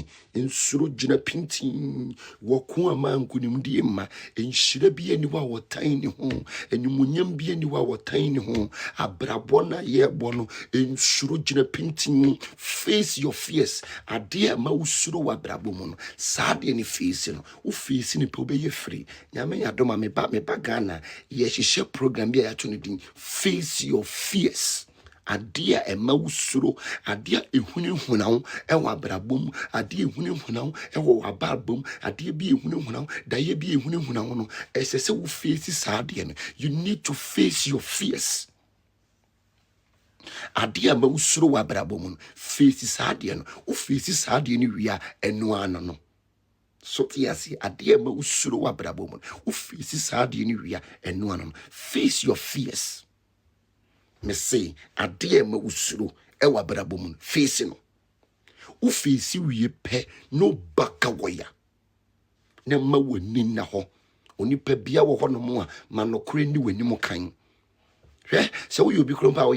Awurade nsuro gyina pintin woko ama nkunimdie ma enhyira bi ani wa wotan ni ho animunyam bi ani wa wotan ni ho abrabɔ na yɛbɔ no nsuro gyina pintin face your fears ade ma usuro wa abrabɔ mu no saa de ni face no wo face ni pe obeye free nyame yadoma me ba Ghana ye hyehyɛ program bi a yato no din face your fears adia ema usuro adia ehuni hunawo ewa brabom adia ehuni hunawo ewa wababom adia bi ehuni hunawo daye bi ehuni hunawo no esese wo face saade no you need to face your fears adia ema usuro wa brabom no face saade no wo face saade no wia eno ano no so tiasi adia ema usuro wa brabom no wo face saade no wia eno ano no face your fears. Me say ade ma usuro e wa brabom face no u face wie pe no baka woya na ma wani na ho onipa bia wo ho no mo a manokore ni wani mo kan hwe se wo yobi kro mpa wo